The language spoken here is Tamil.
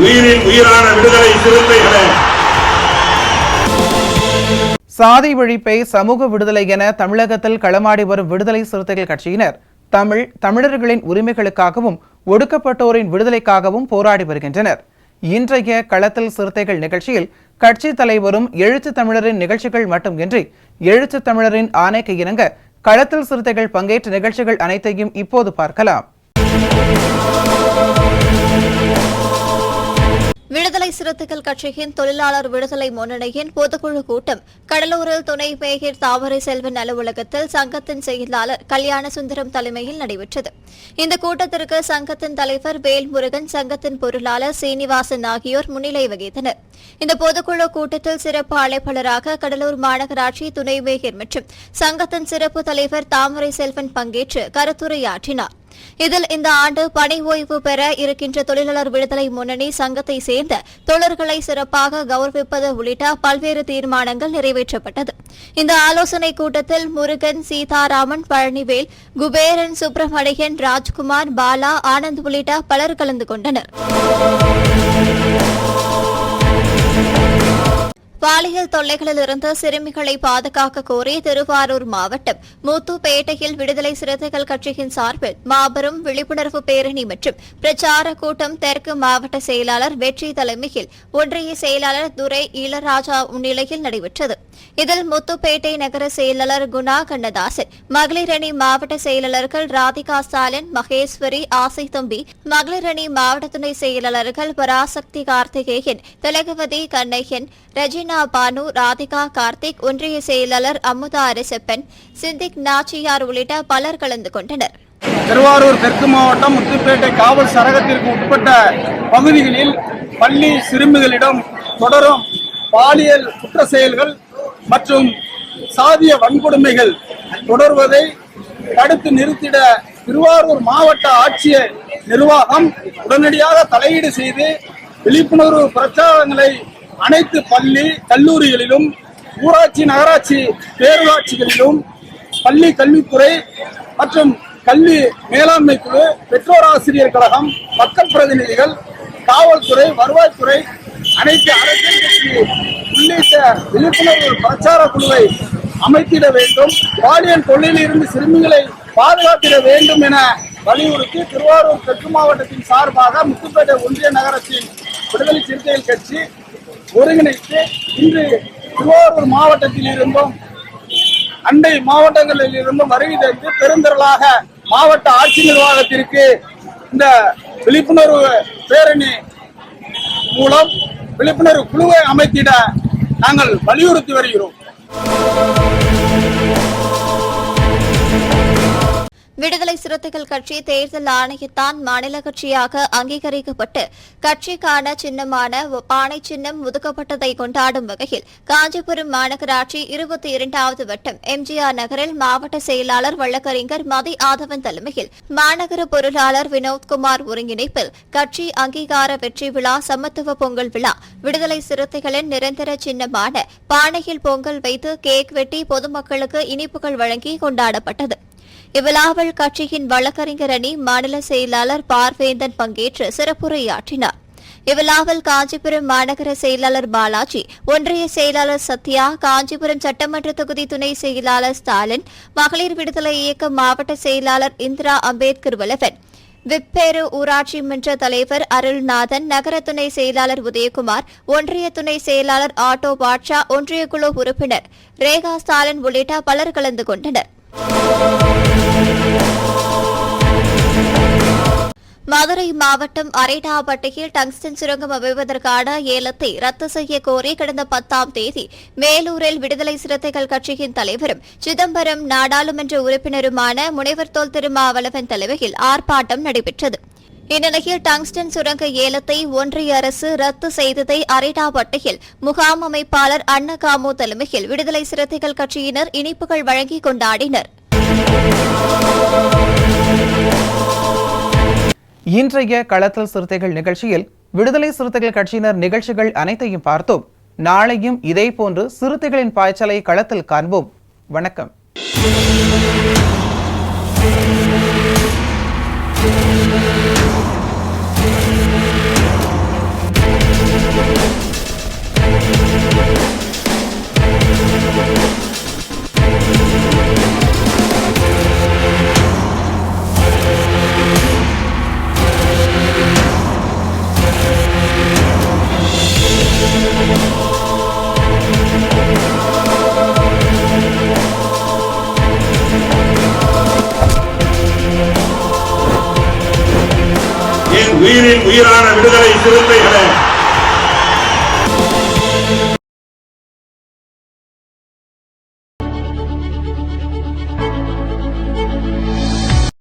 உயிரின் உயிரான விடுதலை சிறுத்தைகளே, சாதி ஒழிப்பை சமூக விடுதலை என தமிழகத்தில் களமாடி வரும் விடுதலை சிறுத்தைகள் கட்சியினர் தமிழர்களின் உரிமைகளுக்காகவும் ஒடுக்கப்பட்டோரின் விடுதலைக்காகவும் போராடி வருகின்றனர். இன்றைய களத்தில் சிறுத்தைகள் நிகழ்ச்சியில் கட்சி தலைவரும் எழுத்து தமிழரின் நிகழ்ச்சிகள் மட்டுமின்றி எழுத்து தமிழரின் ஆணைக்கு இணங்க களத்தில் சிறுத்தைகள் பங்கேற்ற நிகழ்ச்சிகள் அனைத்தையும் இப்போது பார்க்கலாம். விடுதலை சிறுத்தைகள் கட்சியின் தொழிலாளர் விடுதலை முன்னணியின் பொதுக்குழு கூட்டம் கடலூரில் துணை மேயர் தாமரை செல்வன் அலுவலகத்தில் சங்கத்தின் செயலாளர் கல்யாணசுந்தரம் தலைமையில் நடைபெற்றது. இந்த கூட்டத்திற்கு சங்கத்தின் தலைவர் வேல்முருகன், சங்கத்தின் பொருளாளர் சீனிவாசன் ஆகியோர் முன்னிலை வகித்தனர். இந்த பொதுக்குழு கூட்டத்தில் சிறப்பு அழைப்பாளராக கடலூர் மாநகராட்சி துணை மேயர் மற்றும் சங்கத்தின் சிறப்பு தலைவர் தாமரை செல்வன் பங்கேற்று கருத்துரையாற்றினார். இதில் இந்த ஆண்டு பணி ஓய்வு பெற இருக்கின்ற தொழிலாளர் விடுதலை முன்னணி சங்கத்தை சேர்ந்த தொழிலாளர்களை சிறப்பாக கௌரவிப்பது உள்ளிட்ட பல்வேறு தீர்மானங்கள் நிறைவேற்றப்பட்டது. இந்த ஆலோசனைக் கூட்டத்தில் முருகன், சீதாராமன், பழனிவேல், குபேரன், சுப்பிரமணியன், ராஜ்குமார், பாலா, ஆனந்த் உள்ளிட்ட பலர் கலந்து கொண்டனர். பாலியல் தொல்லைகளிலிருந்து சிறுமிகளை பாதுகாக்க கோரி திருவாரூர் மாவட்டம் முத்துப்பேட்டையில் விடுதலை சிறுத்தைகள் கட்சியின் சார்பில் மாபெரும் விழிப்புணர்வு பேரணி மற்றும் பிரச்சார கூட்டம் தெற்கு மாவட்ட செயலாளர் வெற்றி தலைமையில் ஒன்றிய செயலாளர் துரை இளராஜா முன்னிலையில் நடைபெற்றது. இதில் முத்துப்பேட்டை நகர செயலாளர் குணா கண்ணதாசன், மகளிர் அணி மாவட்ட செயலாளர்கள் ராதிகா ஸ்டாலின், மகேஸ்வரி, ஆசை தம்பி, மகளிர் அணி மாவட்ட துணை செயலாளர்கள் பராசக்தி கார்த்திகேயன், திலகவதி கண்ணையன், ரஜினா பானு, ராதிகா கார்த்திக், ஒன்றிய செயலாளர் அமுதா அரசப்பன், சிந்திக் நாச்சியார் உள்ளிட்ட பலர் கலந்து கொண்டனர். திருவாரூர் தெற்கு மாவட்டம் முத்துப்பேட்டை காவல் சரகத்திற்கு உட்பட்ட பகுதிகளில் பள்ளி சிறுமிகளிடம் தொடரும் பாலியல் குற்ற செயல்கள் மற்றும் சாதிய வன்கொடுமைகள் தொடர்வதை தடுத்து நிறுத்திட திருவாரூர் மாவட்ட ஆட்சியர் நிர்வாகம் உடனடியாக தலையீடு செய்து விழிப்புணர்வு பிரச்சாரங்களை அனைத்து பள்ளி கல்லூரிகளிலும் ஊராட்சி நகராட்சி பேரூராட்சிகளிலும் பள்ளி கல்வித்துறை மற்றும் கல்வி மேலாண்மை குழு, பெற்றோர் ஆசிரியர் கழகம், மக்கள் பிரதிநிதிகள், காவல்துறை, வருவாய்த்துறை, அனைத்து அரசியல் கட்சி உள்ளிட்ட விழிப்புணர்வு பிரச்சார குழுவை அமைத்திட வேண்டும். பாலியல் தொழிலில் இருந்து சிறுமிகளை பாதுகாத்திட வேண்டும் என வலியுறுத்தி திருவாரூர் தெற்கு மாவட்டத்தின் சார்பாக முத்துப்பேட்டை ஒன்றிய நகரத்தின் விடுதலை சிறுத்தைகள் கட்சி ஒருங்கிணைத்து இன்று திருவாரூர் மாவட்டத்தில் இருந்தும் அண்டை மாவட்டங்களில் இருந்தும் வருகை தந்து பெருந்திரளாக மாவட்ட ஆட்சி நிர்வாகத்திற்கு இந்த விழிப்புணர்வு பேரணி மூலம் விழிப்புணர்வு குழுவை அமைத்திட நாங்கள் வலியுறுத்தி வருகிறோம். விடுதலை சிறுத்தைகள் கட்சி தேர்தல் ஆணையத்தால் மாநில கட்சியாக அங்கீகரிக்கப்பட்டு கட்சிக்கான சின்னமான பானை சின்னம் ஒதுக்கப்பட்டதை கொண்டாடும் வகையில் காஞ்சிபுரம் மாநகராட்சி 22வது வட்டம் எம்ஜிஆர் நகரில் மாவட்ட செயலாளர் வழக்கறிஞர் மதி ஆதவன் தலைமையில் மாநகர பொருளாளர் வினோத்குமார் ஒருங்கிணைப்பில் கட்சி அங்கீகார வெற்றி விழா, சமத்துவ பொங்கல் விழா, விடுதலை சிறுத்தைகளின் நிரந்தர சின்னமான பானையில் பொங்கல் வைத்து கேக் வெட்டி பொதுமக்களுக்கு இனிப்புகள் வழங்கி கொண்டாடப்பட்டது. இவ்விழாவில் கட்சியின் வழக்கறிஞர் அணி மாநில செயலாளர் பார்வேந்தன் பங்கேற்று சிறப்புரையாற்றினார். இவ்விழாவில் காஞ்சிபுரம் மாநகர செயலாளர் பாலாஜி, ஒன்றிய செயலாளர் சத்யா, காஞ்சிபுரம் சட்டமன்ற தொகுதி துணை செயலாளர் ஸ்டாலின், மகளிர் விடுதலை இயக்க மாவட்ட செயலாளர் இந்திரா அம்பேத்கர் வலவன், விப்பேரு ஊராட்சி மன்ற தலைவர் அருள்நாதன், நகர துணை செயலாளர் உதயகுமார், ஒன்றிய துணை செயலாளர் ஆட்டோ பாட்ஷா, ஒன்றிய குழு உறுப்பினர் ரேகா ஸ்டாலின் உள்ளிட்ட பலர் கலந்து கொண்டனர். மதுரை மாவட்டம் அரைட்டாப்பட்டியில் டங்ஸ்டன் சுரங்கம் அமைவதற்கான ஏலத்தை ரத்து செய்ய கோரி கடந்த 10ஆம் தேதி மேலூரில் விடுதலை சிறுத்தைகள் கட்சியின் தலைவரும் சிதம்பரம் நாடாளுமன்ற உறுப்பினருமான முனைவர் தொல் திருமாவளவன் தலைமையில் ஆர்ப்பாட்டம் நடைபெற்றது. இந்நிலையில் டங்ஸ்டன் சுரங்க ஏலத்தை ஒன்றிய அரசு ரத்து செய்ததை அரைட்டாப்பட்டியில் முகாம் அமைப்பாளர் அன்னகாமு தலைமையில் விடுதலை சிறுத்தைகள் கட்சியினர் இனிப்புகள் வழங்கி கொண்டாடினர். இன்றைய களத்தல் சிறுத்தைகள் நிகழ்ச்சியில் விடுதலை சிறுத்தைகள் கட்சியினர் நிகழ்ச்சிகள் அனைத்தையும் பார்த்தோம். நாளையும் இதேபோன்று சிறுத்தைகளின் பாய்ச்சலை களத்தில் காண்போம். வணக்கம். உயிரின் உயிரான விடுதலை சிறுத்தைகளே,